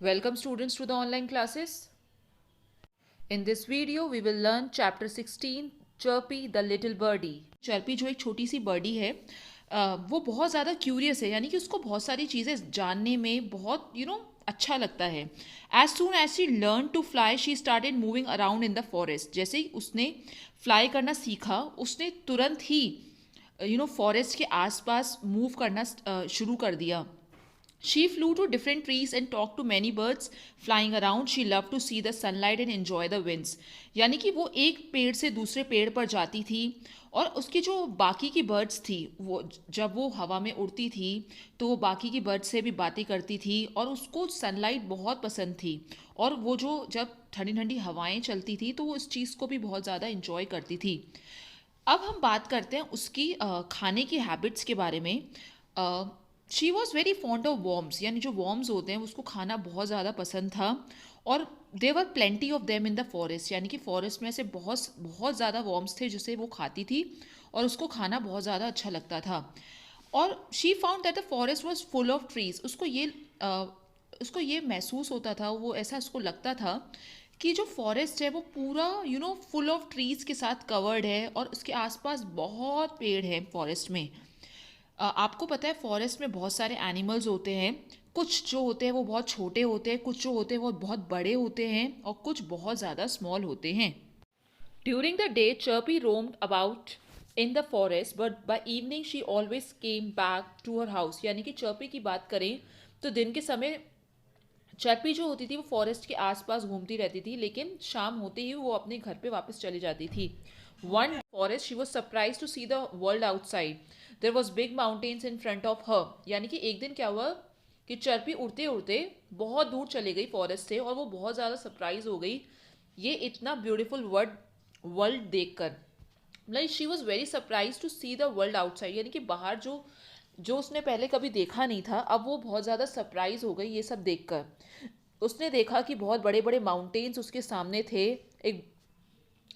Welcome students to the online classes. In this video we will learn chapter 16 Chirpy the little birdie. Chirpy जो एक छोटी सी birdie है वो बहुत ज़्यादा क्यूरियस है, यानी कि उसको बहुत सारी चीज़ें जानने में बहुत अच्छा लगता है. As soon as she learn to fly she started moving around in the forest. जैसे ही उसने फ्लाई करना सीखा उसने तुरंत ही फॉरेस्ट के आसपास मूव करना शुरू कर दिया. She flew to different trees and talked to many birds flying around. She loved to see the sunlight and enjoy the winds. यानी कि वो एक पेड़ से दूसरे पेड़ पर जाती थी और उसकी जो बाकी की बर्ड्स थी वो जब वो हवा में उड़ती थी तो वो बाकी की बर्ड्स से भी बातें करती थी और उसको सनलाइट बहुत पसंद थी. और वो जो जब ठंडी ठंडी हवाएं चलती थी तो वो इस चीज़ को भी बहुत ज़्यादा इंजॉय करती थी. अब हम बात करते हैं उसकी खाने की हैबिट्स के बारे में. She was very fond of worms, यानी जो वॉर्म्स होते हैं उसको खाना बहुत ज़्यादा पसंद था. और there were plenty of them in the forest, यानी कि फॉरेस्ट में से बहुत बहुत ज़्यादा वॉर्म्स थे जिसे वो खाती थी और उसको खाना बहुत ज़्यादा अच्छा लगता था. और she found that the forest was full of trees. उसको ये महसूस होता था, वो ऐसा उसको लगता था कि जो फॉरेस्ट है वो पूरा फुल ऑफ ट्रीज़ के साथ कवर्ड है और उसके आसपास बहुत पेड़ हैं फॉरेस्ट में. आपको पता है फॉरेस्ट में बहुत सारे एनिमल्स होते हैं. कुछ जो होते हैं वो बहुत छोटे होते हैं, कुछ जो होते हैं वो बहुत बड़े होते हैं और कुछ बहुत ज़्यादा स्मॉल होते हैं. During the day Chirpy roamed about in the forest but by evening she always came back to her house. यानी कि चर्पी की बात करें तो दिन के समय चर्पी जो होती थी वो फॉरेस्ट के आसपास घूमती रहती थी, लेकिन शाम होते ही वो अपने घर पे वापस चली जाती थी. One forest she was surprise to see the world outside. There was big mountains in front of her. यानी कि एक दिन क्या हुआ कि चर्पी उड़ते उड़ते बहुत दूर चली गई फॉरेस्ट से और वो बहुत ज़्यादा सरप्राइज हो गई ये इतना ब्यूटीफुल वर्ल्ड देखकर. Like she was very surprise to see the world outside, यानी कि बाहर जो जो उसने पहले कभी देखा नहीं था अब वो बहुत ज़्यादा सरप्राइज हो गई ये सब देखकर. उसने देखा कि बहुत बड़े बड़े माउंटेन्स उसके सामने थे, एक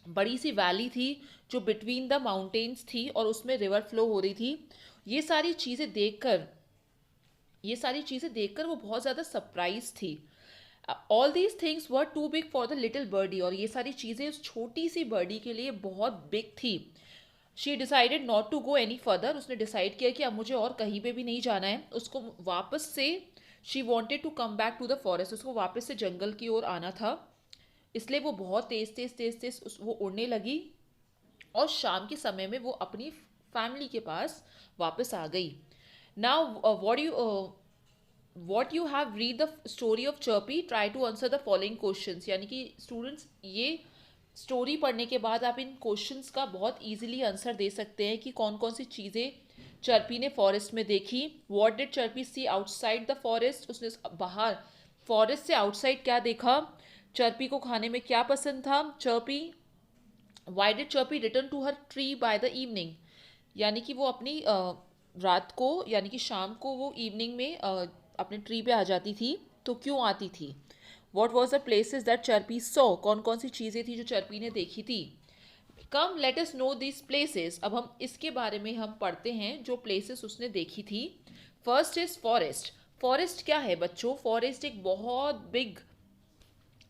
बड़ी सी वैली थी जो बिटवीन द माउंटेन्स थी और उसमें रिवर फ्लो हो रही थी. ये सारी चीज़ें देखकर ये सारी चीज़ें देखकर वो बहुत ज़्यादा सरप्राइज थी. All these things were too big for the little birdie. और ये सारी चीज़ें उस छोटी सी बर्डी के लिए बहुत बिग थी. She decided not to go any further. उसने डिसाइड किया कि अब मुझे और कहीं पे भी नहीं जाना है. उसको वापस से she wanted to come back to the forest. उसको वापस से जंगल की ओर आना था, इसलिए वो बहुत तेज तेज तेज तेज वो उड़ने लगी और शाम के समय में वो अपनी फैमिली के पास वापस आ गई. Now what you have read the story of Chirpy, try to answer the following questions. यानी कि स्टूडेंट्स ये स्टोरी पढ़ने के बाद आप इन क्वेश्चंस का बहुत इजीली आंसर दे सकते हैं कि कौन कौन सी चीज़ें चर्पी ने फॉरेस्ट में देखी. What did Chirpy see outside the forest. उसने बाहर फॉरेस्ट से आउटसाइड क्या देखा. चर्पी को खाने में क्या पसंद था. Chirpy why did Chirpy return to her tree by the evening. यानी कि वो अपनी रात को यानी कि शाम को वो इवनिंग में अपने ट्री पे आ जाती थी, तो क्यों आती थी. What was the places that Chirpy saw. कौन कौन सी चीज़ें थी जो चर्पी ने देखी थी. Come let us know this places. अब हम इसके बारे में हम पढ़ते हैं जो प्लेसेस उसने देखी थी. First is forest. फॉरेस्ट क्या है बच्चों. फॉरेस्ट एक बहुत बिग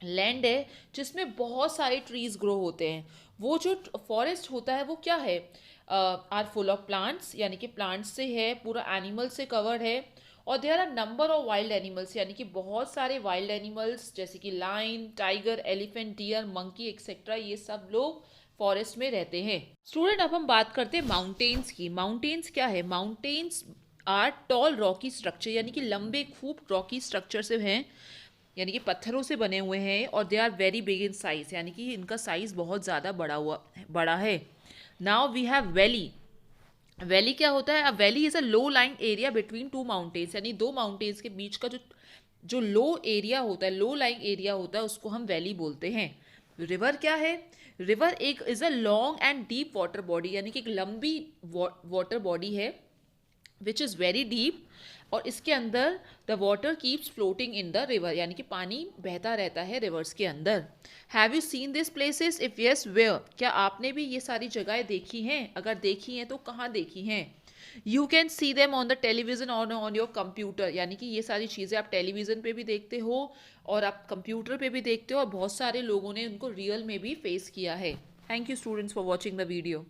लैंड है जिसमें बहुत सारे ट्रीज ग्रो होते हैं. वो जो फॉरेस्ट होता है वो क्या है, आर फुल ऑफ प्लांट्स. यानी कि प्लांट्स से है, पूरा एनिमल से कवर्ड है. और there are number of wild animals. यानी कि बहुत सारे वाइल्ड एनिमल्स जैसे कि lion, tiger, elephant, deer, monkey etcetera, ये सब लोग फॉरेस्ट में रहते हैं. स्टूडेंट अब हम बात करते हैं माउंटेन्स की. माउंटेन्स क्या है. Mountains are tall rocky structure. यानी कि लंबे खूब रॉकी स्ट्रक्चर से हैं, यानी कि पत्थरों से बने हुए हैं. और they are very big in size, यानी कि इनका साइज बहुत ज़्यादा बड़ा है. Now we have valley. Valley क्या होता है. A valley is a low lying area between two mountains. यानी दो माउंटेन्स के बीच का जो जो लो एरिया होता है, लो लाइन एरिया होता है, उसको हम वैली बोलते हैं. रिवर क्या है. रिवर एक is a long and deep water body. यानी कि एक लंबी वाटर बॉडी है विच इज़ वेरी डीप. और इसके अंदर the water keeps floating in the river. यानी कि पानी बहता रहता है रिवर्स के अंदर. Have you seen this places. If yes where. क्या आपने भी ये सारी जगहें देखी हैं. अगर देखी हैं तो कहाँ देखी हैं. You can see them on the television on your computer, यानी कि ये सारी चीज़ें आप टेलीविज़न पे भी देखते हो और आप कंप्यूटर पे भी देखते हो, और बहुत सारे लोगों ने उनको रियल में भी फेस किया है। Thank you students for watching the video.